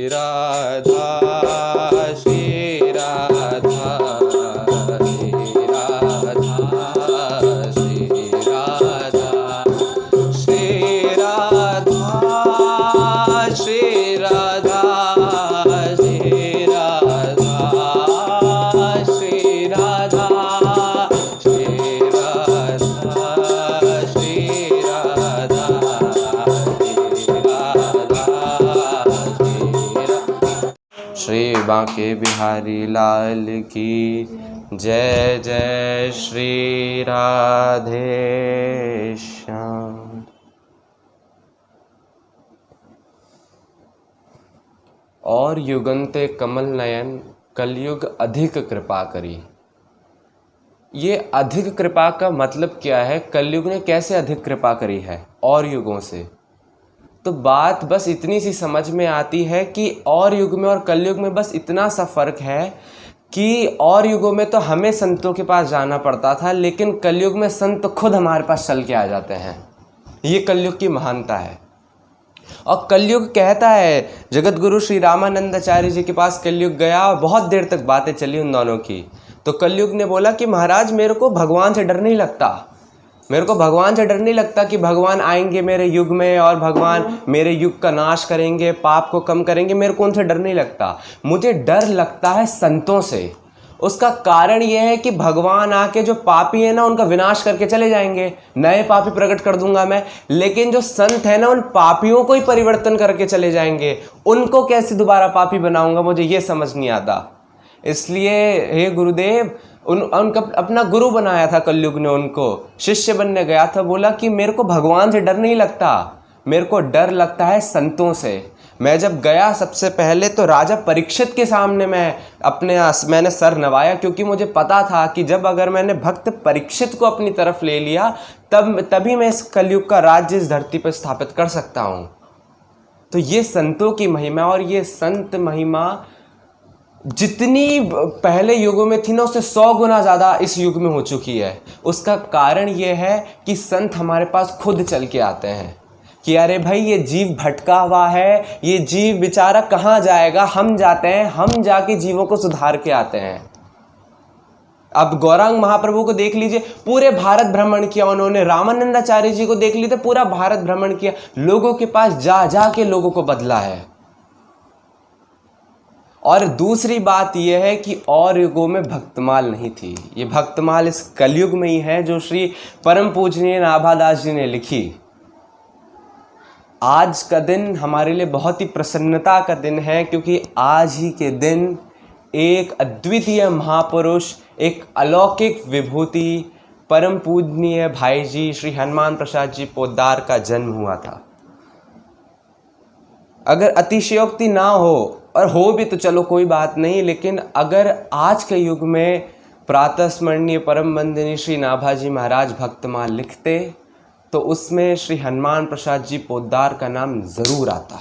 राधा श्री राधा श्री राधा श्री राधा श्री राधा श्री राधा श्री राधा श्री राधा श्री राधा श्री बांके बिहारी लाल की जय जय श्री राधे श्याम। और युगंते कमल नयन कलयुग अधिक कृपा करी। ये अधिक कृपा का मतलब क्या है? कलयुग ने कैसे अधिक कृपा करी है और युगों से? तो बात बस इतनी सी समझ में आती है कि और युग में और कलयुग में बस इतना सा फर्क है कि और युगों में तो हमें संतों के पास जाना पड़ता था, लेकिन कलयुग में संत खुद हमारे पास चल के आ जाते हैं। ये कलयुग की महानता है। और कलयुग कहता है, जगत गुरु श्री रामानंदाचार्य जी के पास कलयुग गया और बहुत देर तक बातें चली उन दोनों की। तो कलयुग ने बोला कि महाराज मेरे को भगवान से डर नहीं लगता, मेरे को भगवान से डर नहीं लगता कि भगवान आएंगे मेरे युग में और भगवान मेरे युग का नाश करेंगे, पाप को कम करेंगे। मेरे को उनसे डर नहीं लगता, मुझे डर लगता है संतों से। उसका कारण यह है कि भगवान आके जो पापी है ना उनका विनाश करके चले जाएंगे, नए पापी प्रकट कर दूंगा मैं। लेकिन जो संत है ना उन पापियों को ही परिवर्तन करके चले जाएंगे, उनको कैसे दोबारा पापी बनाऊंगा, मुझे ये समझ नहीं आता। इसलिए हे गुरुदेव, उनका अपना गुरु बनाया था कलयुग ने, उनको शिष्य बनने गया था। बोला कि मेरे को भगवान से डर नहीं लगता, मेरे को डर लगता है संतों से। मैं जब गया सबसे पहले तो राजा परीक्षित के सामने मैंने सर नवाया, क्योंकि मुझे पता था कि जब अगर मैंने भक्त परीक्षित को अपनी तरफ ले लिया तभी मैं इस कलयुग का राज्य इस धरती पर स्थापित कर सकता हूँ। तो ये संतों की महिमा, और ये संत महिमा जितनी पहले युगों में थी ना उससे 100 गुना ज़्यादा इस युग में हो चुकी है। उसका कारण ये है कि संत हमारे पास खुद चल के आते हैं कि अरे भाई ये जीव भटका हुआ है, ये जीव बेचारा कहाँ जाएगा, हम जाते हैं, हम जाके जीवों को सुधार के आते हैं। अब गौरांग महाप्रभु को देख लीजिए, पूरे भारत भ्रमण किया उन्होंने। रामानंदाचार्य जी को देख लीजिए, पूरा भारत भ्रमण किया, लोगों के पास जा जा के लोगों को बदला है। और दूसरी बात यह है कि और युगों में भक्तमाल नहीं थी, ये भक्तमाल इस कलयुग में ही है, जो श्री परम पूजनीय नाभादास जी ने लिखी। आज का दिन हमारे लिए बहुत ही प्रसन्नता का दिन है, क्योंकि आज ही के दिन एक अद्वितीय महापुरुष, एक अलौकिक विभूति, परम पूजनीय भाई जी श्री हनुमान प्रसाद जी पोद्दार का जन्म हुआ था। अगर अतिशयोक्ति ना हो, और हो भी तो चलो कोई बात नहीं, लेकिन अगर आज के युग में प्रातः स्मरणीय परम वंदनीय श्री नाभाजी महाराज भक्तमाल लिखते तो उसमें श्री हनुमान प्रसाद जी पोद्दार का नाम जरूर आता।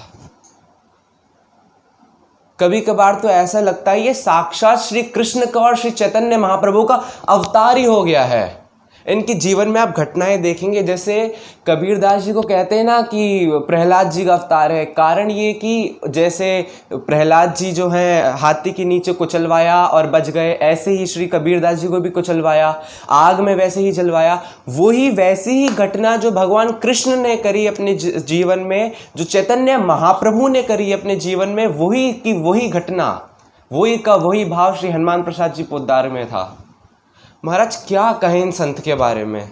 कभी कभार तो ऐसा लगता है ये साक्षात श्री कृष्ण का और श्री चैतन्य महाप्रभु का अवतार ही हो गया है। इनके जीवन में आप घटनाएं देखेंगे, जैसे कबीरदास जी को कहते हैं ना कि प्रहलाद जी का अवतार है। कारण ये कि जैसे प्रहलाद जी जो हैं हाथी के नीचे कुचलवाया और बच गए, ऐसे ही श्री कबीरदास जी को भी कुचलवाया, आग में वैसे ही जलवाया। वैसी ही घटना जो भगवान कृष्ण ने करी अपने जीवन में, जो चैतन्य महाप्रभु ने करी अपने जीवन में, वही घटना, वही भाव श्री हनुमान प्रसाद जी पोद्दार में था। महाराज क्या कहें इन संत के बारे में।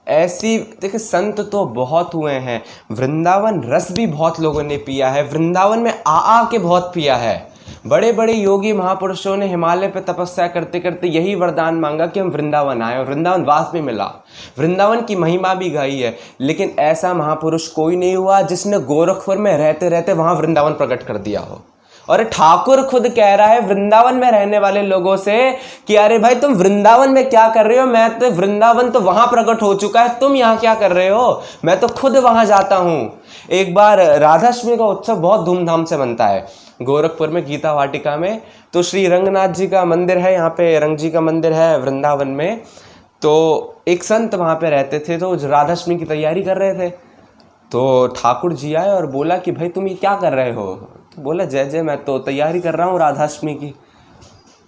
ऐसी देखिए, संत तो बहुत हुए हैं, वृंदावन रस भी बहुत लोगों ने पिया है, वृंदावन में आ के बहुत पिया है। बड़े बड़े योगी महापुरुषों ने हिमालय पे तपस्या करते करते यही वरदान मांगा कि हम वृंदावन आए, और वृंदावन वास भी मिला, वृंदावन की महिमा भी गाई है। लेकिन ऐसा महापुरुष कोई नहीं हुआ जिसने गोरखपुर में रहते रहते वहां वृंदावन प्रकट कर दिया हो। और ठाकुर खुद कह रहा है वृंदावन में रहने वाले लोगों से कि अरे भाई तुम वृंदावन में क्या कर रहे हो, मैं तो वृंदावन तो वहां प्रकट हो चुका है, तुम यहाँ क्या कर रहे हो, मैं तो खुद वहां जाता हूं। एक बार राधाष्टमी का उत्सव बहुत धूमधाम से बनता है गोरखपुर में, गीता वाटिका में। तो श्री रंगनाथ जी का मंदिर है, यहाँ पे रंग जी का मंदिर है वृंदावन में। तो एक संत वहाँ पे रहते थे, तो राधाष्टमी की तैयारी कर रहे थे। तो ठाकुर जी आए और बोला कि भाई तुम ये क्या कर रहे हो? तो बोला जय जय मैं तो तैयारी कर रहा हूँ राधाष्टमी की।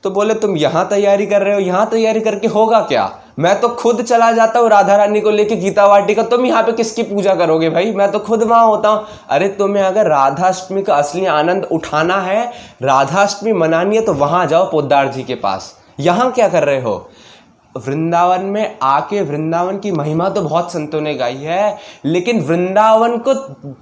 तो बोले तुम यहाँ तैयारी कर रहे हो, यहाँ तैयारी करके होगा क्या? मैं तो खुद चला जाता हूँ राधा रानी को लेके गीता वाटिका, तुम यहाँ पे किसकी पूजा करोगे भाई? मैं तो खुद वहां होता हूँ। अरे तुम्हें अगर राधाष्टमी का असली आनंद उठाना है, राधाष्टमी मनानी है, तो वहां जाओ पोद्दार जी के पास, यहाँ क्या कर रहे हो? वृंदावन में आके वृंदावन की महिमा तो बहुत संतों ने गाई है, लेकिन वृंदावन को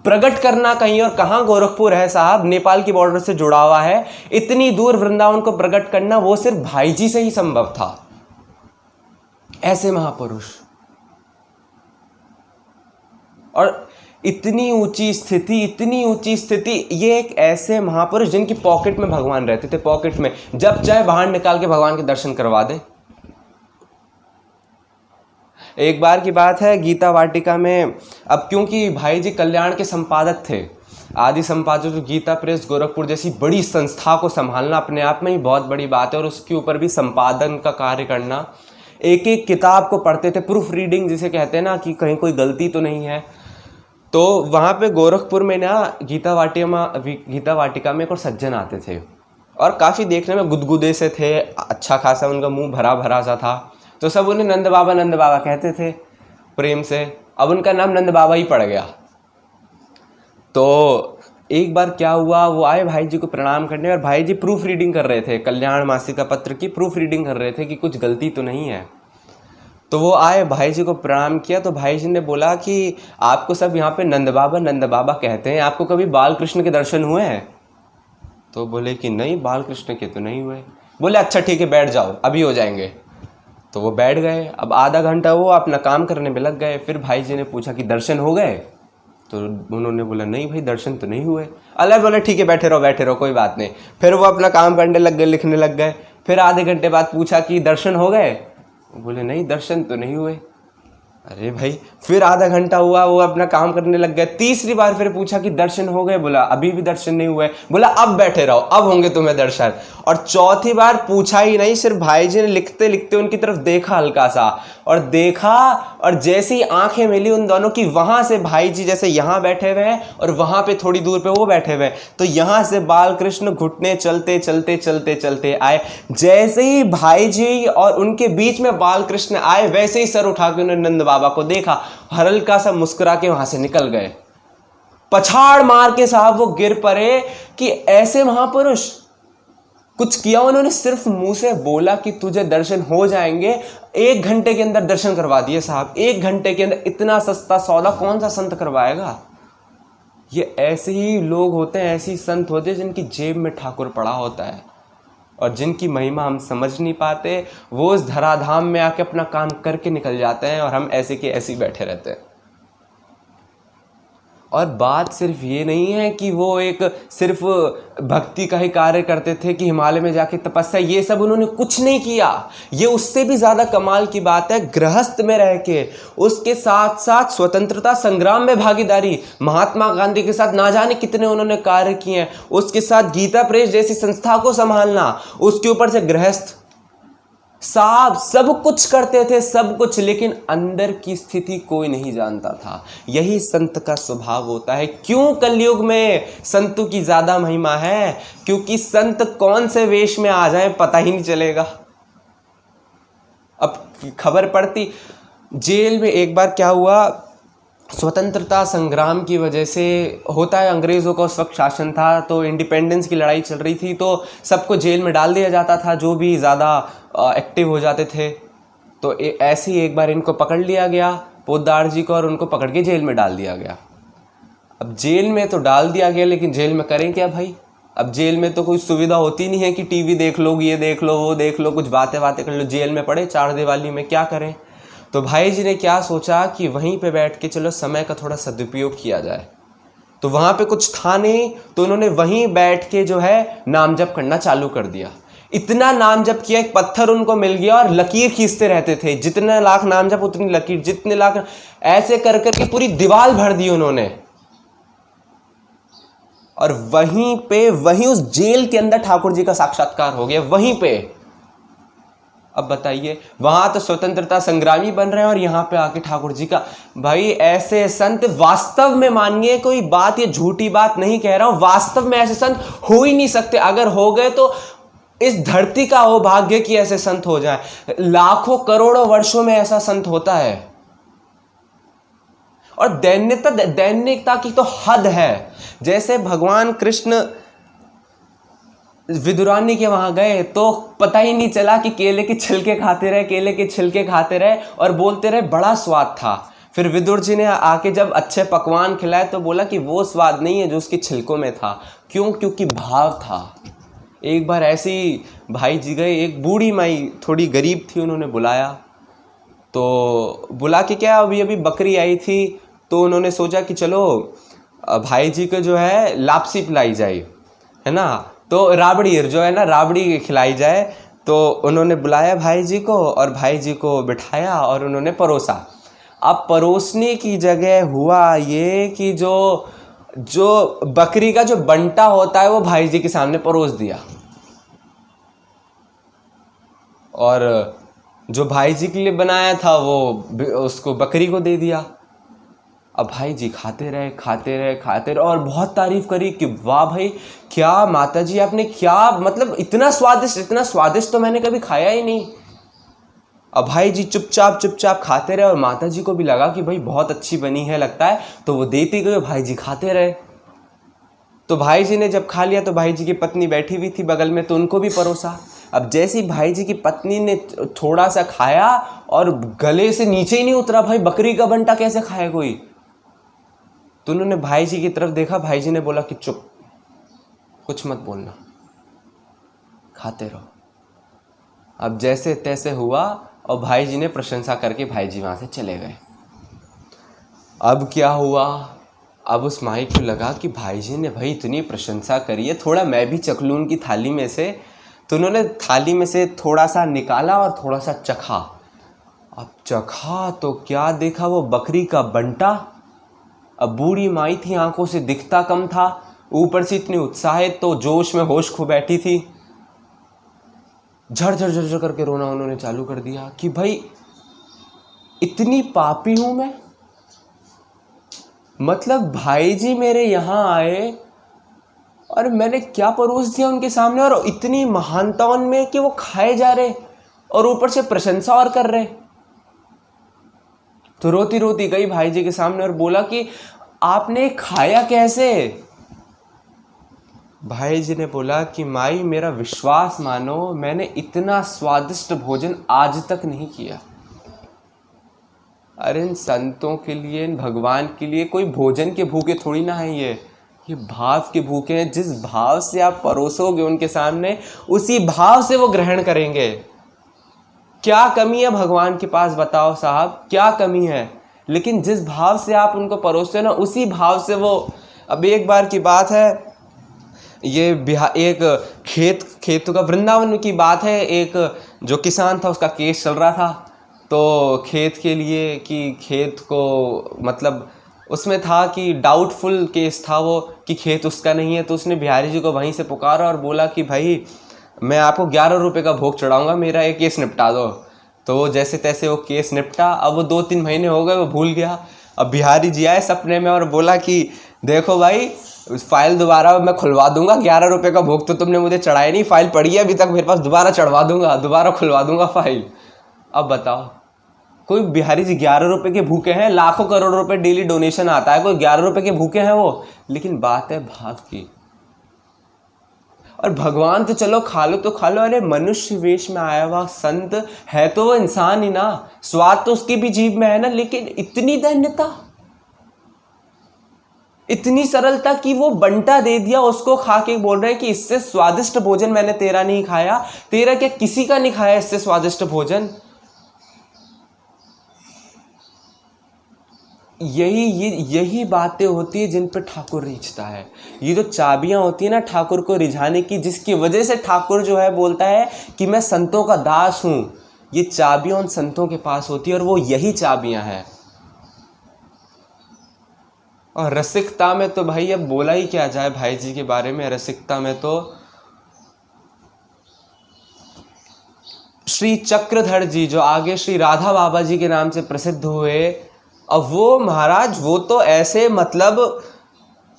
प्रकट करना कहीं और कहां? गोरखपुर है साहब, नेपाल की बॉर्डर से जुड़ा हुआ है। इतनी दूर वृंदावन को प्रकट करना वो सिर्फ भाई जी से ही संभव था। ऐसे महापुरुष और इतनी ऊंची स्थिति, इतनी ऊंची स्थिति, ये एक ऐसे महापुरुष जिनकी पॉकेट में भगवान रहते थे, पॉकेट में, जब चाहे बाहर निकाल के भगवान के दर्शन करवा दे। एक बार की बात है, गीता वाटिका में, अब क्योंकि भाई जी कल्याण के संपादक थे, आदि संपादक, तो गीता प्रेस गोरखपुर जैसी बड़ी संस्था को संभालना अपने आप में ही बहुत बड़ी बात है, और उसके ऊपर भी संपादन का कार्य करना। एक एक किताब को पढ़ते थे, प्रूफ रीडिंग जिसे कहते हैं ना, कि कहीं कोई गलती तो नहीं है। तो वहाँ पे गोरखपुर में ना गीता वाटिका में एक और सज्जन आते थे, और काफ़ी देखने में गुदगुदे से थे, अच्छा खासा उनका मुंह भरा भरा सा था, तो सब उन्हें नंद बाबा कहते थे प्रेम से। अब उनका नाम नंद बाबा ही पड़ गया। तो एक बार क्या हुआ, वो आए भाई जी को प्रणाम करने, और भाई जी प्रूफ रीडिंग कर रहे थे, कल्याण मासिका पत्र की प्रूफ रीडिंग कर रहे थे कि कुछ गलती तो नहीं है। तो वो आए, भाई जी को प्रणाम किया, तो भाई जी ने बोला कि आपको सब यहाँ पे नंद बाबा कहते हैं, आपको कभी बाल कृष्ण के दर्शन हुए हैं? तो बोले कि नहीं, बाल कृष्ण के तो नहीं हुए। बोले अच्छा ठीक है, बैठ जाओ, अभी हो जाएंगे। तो वो बैठ गए। अब आधा घंटा वो अपना काम करने में लग गए। फिर भाई जी ने पूछा कि दर्शन हो गए? तो उन्होंने बोला नहीं भाई, दर्शन तो नहीं हुए। अल्लाह बोले ठीक है, बैठे रहो, कोई बात नहीं। फिर वो अपना काम करने लग गए, लिखने लग गए। फिर आधे घंटे बाद पूछा कि दर्शन हो गए? बोले नहीं, दर्शन तो नहीं हुए। अरे भाई, फिर आधा घंटा हुआ, वो अपना काम करने लग गए। तीसरी बार फिर पूछा कि दर्शन हो गए? बोला अभी भी दर्शन नहीं हुए। बोला अब बैठे रहो, अब होंगे तुम्हें दर्शन। और चौथी बार पूछा ही नहीं, सिर्फ भाई जी ने लिखते लिखते उनकी तरफ देखा हल्का सा, और देखा, और जैसे ही आंखें मिली उन दोनों की, वहां से भाई जी जैसे यहाँ बैठे हुए हैं और वहां पे थोड़ी दूर पे वो बैठे हुए हैं, तो यहां से बाल कृष्ण घुटने चलते चलते चलते चलते आए। जैसे ही भाई जी और उनके बीच में बाल कृष्ण आए, वैसे ही सर उठा के उन्होंने नंद बाबा को देखा, हल्का सा मुस्कुरा के वहां से निकल गए। पछाड़ मार के साहब वो गिर पड़े कि ऐसे महापुरुष, कुछ किया उन्होंने, सिर्फ मुंह से बोला कि तुझे दर्शन हो जाएंगे, 1 घंटे के अंदर दर्शन करवा दिए साहब। 1 घंटे के अंदर इतना सस्ता सौदा कौन सा संत करवाएगा? ये ऐसे ही लोग होते हैं, ऐसे ही संत होते हैं जिनकी जेब में ठाकुर पड़ा होता है, और जिनकी महिमा हम समझ नहीं पाते। वो इस धराधाम में आके अपना काम करके निकल जाते हैं, और हम ऐसे के ऐसे ही बैठे रहते हैं। और बात सिर्फ ये नहीं है कि वो एक सिर्फ भक्ति का ही कार्य करते थे कि हिमालय में जाके तपस्या, ये सब उन्होंने कुछ नहीं किया। ये उससे भी ज्यादा कमाल की बात है, गृहस्थ में रह के उसके साथ साथ स्वतंत्रता संग्राम में भागीदारी, महात्मा गांधी के साथ ना जाने कितने उन्होंने कार्य किए हैं, उसके साथ गीता प्रेस जैसी संस्था को संभालना, उसके ऊपर से गृहस्थ, साहब सब कुछ करते थे, सब कुछ, लेकिन अंदर की स्थिति कोई नहीं जानता था। यही संत का स्वभाव होता है। क्यों कलयुग में संतों की ज्यादा महिमा है? क्योंकि संत कौन से वेश में आ जाए पता ही नहीं चलेगा। अब खबर पड़ती, जेल में एक बार क्या हुआ, स्वतंत्रता संग्राम की वजह से होता है, अंग्रेज़ों का उस वक्त शासन था, तो इंडिपेंडेंस की लड़ाई चल रही थी, तो सबको जेल में डाल दिया जाता था जो भी ज़्यादा एक्टिव हो जाते थे। तो ऐसे ही एक बार इनको पकड़ लिया गया, पोद्दार जी को, और उनको पकड़ के जेल में डाल दिया गया। अब जेल में तो डाल दिया गया, लेकिन जेल में करें क्या भाई? अब जेल में तो कोई सुविधा होती नहीं है कि टीवी देख लो, ये देख लो, वो देख लो, कुछ बातें कर लो। जेल में पड़े चार दीवारी में, क्या करें? तो भाई जी ने क्या सोचा कि वहीं पे बैठ के चलो समय का थोड़ा सदुपयोग किया जाए। तो वहां पे कुछ था नहीं, तो उन्होंने वहीं बैठ के जो है नाम जप करना चालू कर दिया। इतना नाम जप किया, एक पत्थर उनको मिल गया और लकीर खींचते रहते थे, जितने लाख नाम जप उतनी लकीर, जितने लाख, ऐसे कर करके पूरी दीवार भर दी उन्होंने। और वहीं उस जेल के अंदर ठाकुर जी का साक्षात्कार हो गया, वहीं पे। अब बताइए, वहां तो स्वतंत्रता संग्रामी बन रहे हैं और यहाँ पे आके ठाकुर जी का। भाई ऐसे संत वास्तव में, मानिए कोई बात, ये झूठी बात नहीं कह रहा हूं, वास्तव में ऐसे संत हो ही नहीं सकते। अगर हो गए तो इस धरती का हो भाग्य कि ऐसे संत हो जाए। लाखों करोड़ों वर्षों में ऐसा संत होता है। और दैन्यता की तो हद है। जैसे भगवान कृष्ण विदुरानी के वहां गए तो पता ही नहीं चला कि केले के छिलके खाते रहे, केले के छिलके खाते रहे और बोलते रहे बड़ा स्वाद था। फिर विदुर जी ने आके जब अच्छे पकवान खिलाए तो बोला कि वो स्वाद नहीं है जो उसके छिलकों में था। क्यों? क्योंकि भाव था। एक बार ऐसे ही भाई जी गए, एक बूढ़ी माई थोड़ी गरीब थी, उन्होंने बुलाया। तो बुला के क्या, अभी अभी बकरी आई थी तो उन्होंने सोचा कि चलो भाई जी को जो है लापसी पिलाई जाए, है ना, तो राबड़ी जो है ना, राबड़ी खिलाई जाए। तो उन्होंने बुलाया भाई जी को और भाई जी को बिठाया और उन्होंने परोसा। अब परोसने की जगह हुआ ये कि जो बकरी का जो बंटा होता है वो भाई जी के सामने परोस दिया और जो भाई जी के लिए बनाया था वो उसको बकरी को दे दिया। अब भाई जी खाते रहे और बहुत तारीफ करी कि वाह भाई, क्या माता जी आपने, क्या मतलब इतना स्वादिष्ट तो मैंने कभी खाया ही नहीं। अब भाई जी चुपचाप खाते रहे और माता जी को भी लगा कि भाई बहुत अच्छी बनी है लगता है, तो वो देती गई, भाई जी खाते रहे। तो भाई जी ने जब खा लिया तो भाई जी की पत्नी बैठी हुई थी बगल में, तो उनको भी परोसा। अब जैसे ही भाई जी की पत्नी ने थोड़ा सा खाया और गले से नीचे ही नहीं उतरा, भाई बकरी का बंटा कैसे खाए कोई। तो उन्होंने भाई जी की तरफ देखा, भाई जी ने बोला कि चुप, कुछ मत बोलना, खाते रहो। अब जैसे तैसे हुआ और भाई जी ने प्रशंसा करके भाई जी वहां से चले गए। अब क्या हुआ, अब उस माई को लगा कि भाई जी ने भाई इतनी प्रशंसा करी है, थोड़ा मैं भी चख लूं उनकी थाली में से। तो उन्होंने थाली में से थोड़ा सा निकाला और थोड़ा सा चखा। अब चखा तो क्या देखा, वो बकरी का बंटा। अब बूढ़ी माई थी, आंखों से दिखता कम था, ऊपर से इतनी उत्साहित, तो जोश में होश खो बैठी थी। झर करके रोना उन्होंने चालू कर दिया कि भाई इतनी पापी हूं मैं। मतलब भाई जी मेरे यहां आए और मैंने क्या परोस दिया उनके सामने, और इतनी महानता उनमें कि वो खाए जा रहे और ऊपर से प्रशंसा और कर रहे। तो रोती रोती गई भाई जी के सामने और बोला कि आपने खाया कैसे। भाई जी ने बोला कि माई मेरा विश्वास मानो, मैंने इतना स्वादिष्ट भोजन आज तक नहीं किया। अरे इन संतों के लिए, इन भगवान के लिए कोई भोजन के भूखे थोड़ी ना है, ये भाव के भूखे हैं। जिस भाव से आप परोसोगे उनके सामने, उसी भाव से वो ग्रहण करेंगे। क्या कमी है भगवान के पास, बताओ साहब, क्या कमी है? लेकिन जिस भाव से आप उनको परोसते हो ना, उसी भाव से वो। अब एक बार की बात है, ये एक खेत का, वृंदावन की बात है, एक जो किसान था उसका केस चल रहा था। तो खेत के लिए कि खेत को मतलब उसमें था कि डाउटफुल केस था वो, कि खेत उसका नहीं है। तो उसने बिहारी जी को वहीं से पुकारा और बोला कि भाई मैं आपको 11 रुपये का भोग चढ़ाऊंगा, मेरा ये केस निपटा दो। तो जैसे तैसे वो केस निपटा। अब वो 2-3 महीने हो गए, वो भूल गया। अब बिहारी जी आए सपने में और बोला कि देखो भाई, फाइल दोबारा मैं खुलवा दूंगा, 11 रुपये का भोग तो तुमने मुझे चढ़ाया नहीं, फाइल पड़ी है अभी तक मेरे पास, दोबारा चढ़वा दूंगा, दोबारा खुलवा दूंगा फाइल। अब बताओ, कोई बिहारी जी 11 रुपये के भूखे हैं? लाखों करोड़ रुपए डेली डोनेशन आता है, कोई 11 रुपये के भूखे हैं वो? लेकिन बात है भाव की। और भगवान तो चलो खा लो तो खा लो, अरे मनुष्य वेश में आया हुआ संत है तो वो इंसान ही ना, स्वाद तो उसकी भी जीभ में है ना। लेकिन इतनी दैन्यता, इतनी सरलता कि वो बंटा दे दिया, उसको खा के बोल रहे हैं कि इससे स्वादिष्ट भोजन मैंने तेरा नहीं खाया, तेरा क्या किसी का नहीं खाया इससे स्वादिष्ट भोजन। यही बातें होती है जिन पर ठाकुर रिझता है। ये जो चाबियां होती है ना ठाकुर को रिझाने की, जिसकी वजह से ठाकुर जो है बोलता है कि मैं संतों का दास हूं, ये चाबियां उन संतों के पास होती है और वो यही चाबियां हैं। और रसिकता में तो भाई अब बोला ही क्या जाए भाई जी के बारे में। रसिकता में तो श्री चक्रधर जी जो आगे श्री राधा बाबा जी के नाम से प्रसिद्ध हुए, अब वो महाराज वो तो ऐसे मतलब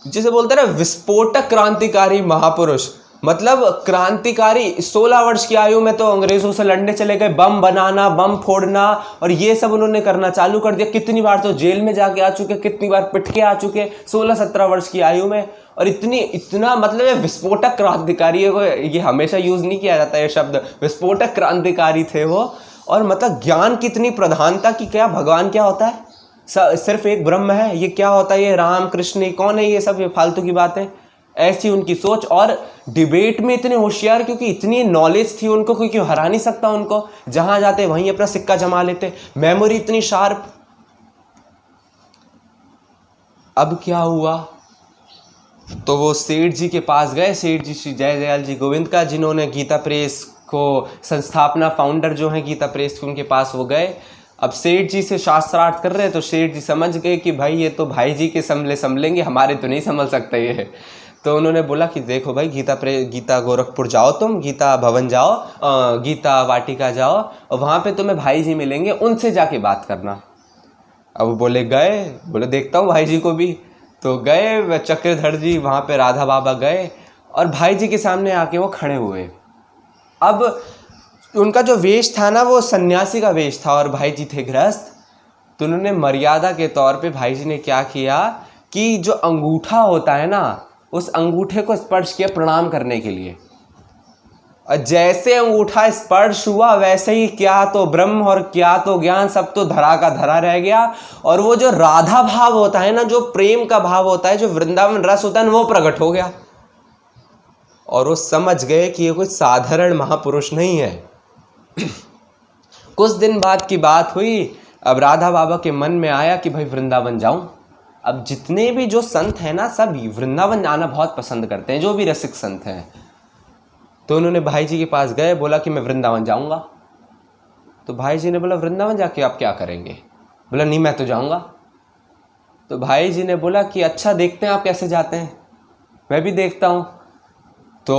जिसे बोलते हैं ना विस्फोटक क्रांतिकारी महापुरुष, मतलब क्रांतिकारी। 16 वर्ष की आयु में तो अंग्रेजों से लड़ने चले गए, बम बनाना, बम फोड़ना और ये सब उन्होंने करना चालू कर दिया। कितनी बार तो जेल में जाके आ चुके, कितनी बार पिट के आ चुके 16-17 वर्ष की आयु में। और इतना मतलब विस्फोटक क्रांतिकारी है, ये हमेशा यूज नहीं किया जाता ये शब्द, विस्फोटक क्रांतिकारी थे वो। और मतलब ज्ञान कितनी प्रधानता की, क्या भगवान क्या होता है, सिर्फ एक ब्रह्म है, ये क्या होता है, ये राम कृष्ण कौन है, ये सब ये फालतू की बातें, ऐसी उनकी सोच। और डिबेट में इतने होशियार, क्योंकि इतनी नॉलेज थी उनको, कोई क्यों हरा नहीं सकता उनको, जहां जाते वहीं अपना सिक्का जमा लेते, मेमोरी इतनी शार्प। अब क्या हुआ, तो वो सेठ जी के पास गए, सेठ जी श्री जय दयाल जी गोविंद का, जिन्होंने गीता प्रेस को संस्थापना, फाउंडर जो है गीता प्रेस के, उनके पास वो गए। अब सेठ जी से शास्त्रार्थ कर रहे हैं, तो सेठ जी समझ गए कि भाई ये तो भाई जी के संभलेंगे, हमारे तो नहीं संभल सकते ये। तो उन्होंने बोला कि देखो भाई, गीता गोरखपुर जाओ, तुम गीता भवन जाओ, गीता वाटिका जाओ, और वहाँ पे तुम्हें भाई जी मिलेंगे, उनसे जाके बात करना। अब बोले गए, बोले देखता हूँ भाई जी को भी। तो गए चक्रधर जी, वहाँ पे राधा बाबा गए और भाई जी के सामने आके वो खड़े हुए। अब उनका जो वेश था ना, वो सन्यासी का वेश था और भाई जी थे गृहस्थ। तो उन्होंने मर्यादा के तौर पे भाई जी ने क्या किया कि जो अंगूठा होता है ना, उस अंगूठे को स्पर्श किया प्रणाम करने के लिए। और जैसे अंगूठा स्पर्श हुआ, वैसे ही क्या तो ब्रह्म और क्या तो ज्ञान, सब तो धरा का धरा रह गया। और वो जो राधा भाव होता है ना, जो प्रेम का भाव होता है, जो वृंदावन रस होता है, वो प्रकट हो गया। और वो समझ गए कि ये कोई साधारण महापुरुष नहीं है। कुछ दिन बाद की बात हुई, अब राधा बाबा के मन में आया कि भाई वृंदावन जाऊं। अब जितने भी जो संत हैं ना, सब वृंदावन आना बहुत पसंद करते हैं, जो भी रसिक संत हैं। तो उन्होंने भाई जी के पास गए, बोला कि मैं वृंदावन जाऊंगा। तो भाई जी ने बोला वृंदावन जाके आप क्या करेंगे? बोला नहीं मैं तो जाऊंगा। तो भाई जी ने बोला कि अच्छा देखते हैं आप कैसे जाते हैं, मैं भी देखता हूं। तो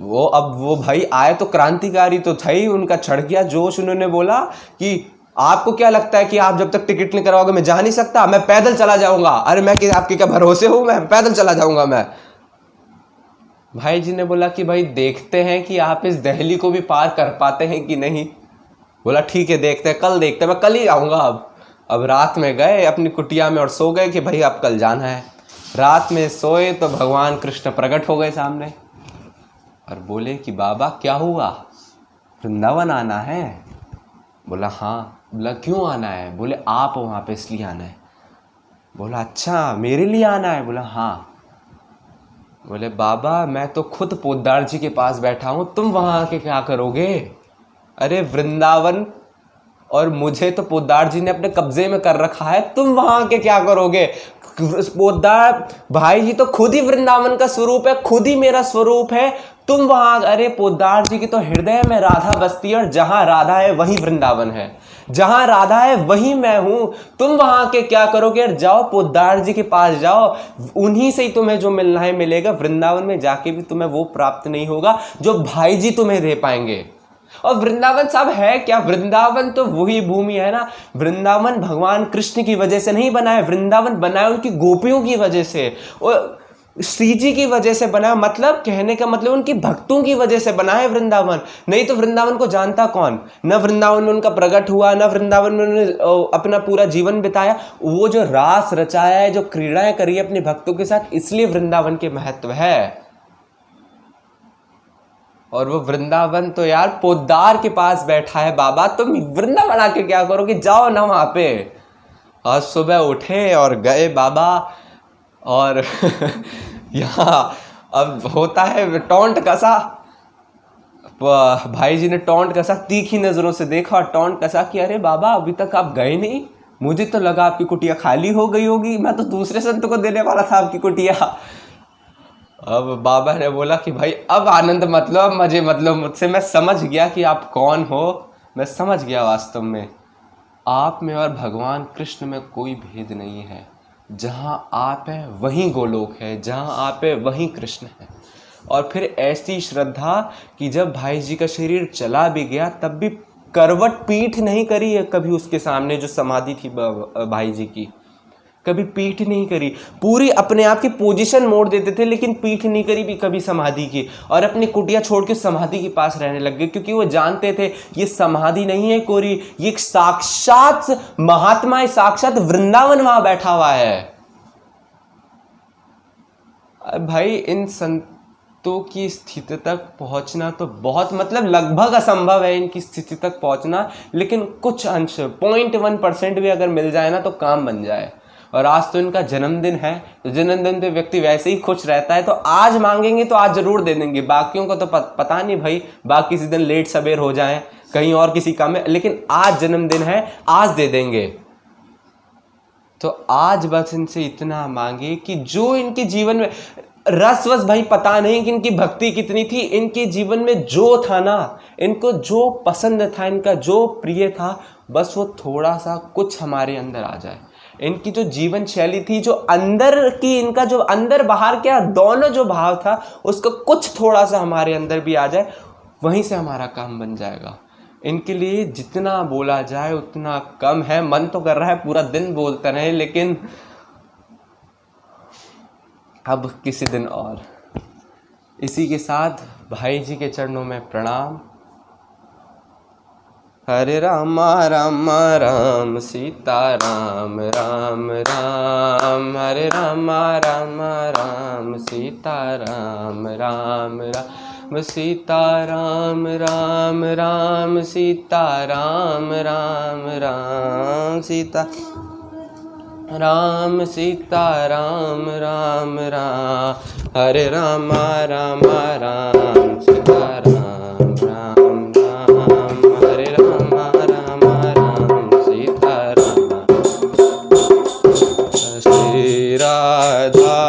वो भाई आए तो क्रांतिकारी तो था ही, उनका चढ़ गया जोश। उन्होंने बोला कि आपको क्या लगता है कि आप जब तक टिकट नहीं करवाओगे मैं जा नहीं सकता, मैं पैदल चला जाऊंगा। अरे मैं कि आपके क्या भरोसे हूं, मैं पैदल चला जाऊंगा मैं। भाई जी ने बोला कि भाई देखते हैं कि आप इस दिल्ली को भी पार कर पाते हैं कि नहीं। बोला ठीक है देखते हैं, कल देखते हैं, मैं कल ही आऊँगा। अब रात में गए अपनी कुटिया में और सो गए कि भाई अब कल जाना है। रात में सोए तो भगवान कृष्ण प्रकट हो गए सामने और बोले कि बाबा क्या हुआ, वृंदावन आना है? बोला हाँ। बोला क्यों आना है? बोले आप वहाँ पे इसलिए आना है। बोला अच्छा मेरे लिए आना है? बोला हाँ। बोले बाबा मैं तो खुद पोद्दार जी के पास बैठा हूँ, तुम वहाँ आके क्या करोगे? अरे वृंदावन और मुझे तो पोद्दार जी ने अपने कब्जे में कर रखा है, तुम वहाँ आके क्या करोगे? पोद्दार भाई जी तो खुद ही वृंदावन का स्वरूप है, खुद ही मेरा स्वरूप है, तुम वहाँ। अरे पोद्दार जी की तो हृदय में राधा बसती है और जहाँ राधा है वहीं वृंदावन है, जहां राधा है वहीं मैं हूं, तुम वहां के क्या करोगे? यार जाओ पोद्दार जी के पास जाओ, उन्हीं से ही तुम्हें जो मिलना है मिलेगा। वृंदावन में जाके भी तुम्हें वो प्राप्त नहीं होगा जो भाई जी तुम्हें दे पाएंगे। और वृंदावन सब है क्या? वृंदावन तो वही भूमि है ना। वृंदावन भगवान कृष्ण की वजह से नहीं बना है, वृंदावन बना है उनकी गोपियों की वजह से, और श्री जी की वजह से बना। मतलब कहने का मतलब उनकी भक्तों की वजह से बना है वृंदावन। नहीं तो वृंदावन को जानता कौन? न वृंदावन में उनका प्रकट हुआ, न वृंदावन में उन्होंने अपना पूरा जीवन बिताया। वो जो रास रचाया है, जो क्रीड़ाएं करी है अपने भक्तों के साथ, इसलिए वृंदावन के महत्व है। और वो वृंदावन तो यार पोद्दार के पास बैठा है। बाबा तुम वृंदावन आके क्या करोगे? जाओ ना वहां पे। आज सुबह उठे और गए बाबा, और यहाँ अब होता है टॉन्ट कसा, भाई जी ने टॉन्ट कसा, तीखी नजरों से देखा और टॉन्ट कसा कि अरे बाबा अभी तक आप गए नहीं, मुझे तो लगा आपकी कुटिया खाली हो गई होगी, मैं तो दूसरे संत को देने वाला था आपकी कुटिया। अब बाबा ने बोला कि भाई अब आनंद मतलब मजे मतलब मुझसे, मैं समझ गया कि आप कौन हो, मैं समझ गया वास्तव में आप में और भगवान कृष्ण में कोई भेद नहीं है। जहाँ आप है वहीं गोलोक है, जहाँ आप है वहीं कृष्ण है। और फिर ऐसी श्रद्धा कि जब भाई जी का शरीर चला भी गया तब भी करवट पीठ नहीं करी है कभी उसके सामने जो समाधि थी भाई जी की, कभी पीठ नहीं करी। पूरी अपने आप की पोजीशन मोड़ देते थे लेकिन पीठ नहीं करी भी कभी समाधि की, और अपनी कुटिया छोड़ के समाधि के पास रहने लग गए, क्योंकि वो जानते थे ये समाधि नहीं है कोरी, ये एक साक्षात महात्मा है, साक्षात वृंदावन वहां बैठा हुआ है। भाई इन संतों की स्थिति तक पहुंचना तो बहुत मतलब लगभग असंभव है इनकी स्थिति तक पहुंचना, लेकिन कुछ अंश 0.1% भी अगर मिल जाए ना तो काम बन जाए। और आज तो इनका जन्मदिन है, तो जन्मदिन पे व्यक्ति वैसे ही खुश रहता है, तो आज मांगेंगे तो आज जरूर दे देंगे, बाकियों को तो पता नहीं भाई, बाकी किसी दिन लेट सवेर हो जाए कहीं और किसी काम में, लेकिन आज जन्मदिन है आज दे देंगे। तो आज बस इनसे इतना मांगे कि जो इनके जीवन में रस वस, भाई पता नहीं कि इनकी भक्ति कितनी थी, इनके जीवन में जो था ना, इनको जो पसंद था, इनका जो प्रिय था, बस वो थोड़ा सा कुछ हमारे अंदर आ जाए। इनकी जो जीवन शैली थी, जो अंदर की, इनका जो अंदर बाहर क्या दोनों जो भाव था, उसका कुछ थोड़ा सा हमारे अंदर भी आ जाए, वहीं से हमारा काम बन जाएगा। इनके लिए जितना बोला जाए उतना कम है। मन तो कर रहा है पूरा दिन बोलते रहे, लेकिन अब किसी दिन और। इसी के साथ भाई जी के चरणों में प्रणाम। हरे राम राम राम सीता राम राम राम, हरे राम राम राम सीता राम राम राम, सीता राम राम राम सीता राम राम राम, सीता राम सीता राम राम राम, हरे राम राम राम सीता राम राम राम, हरे राम राम राम सीता राम। श्री राधा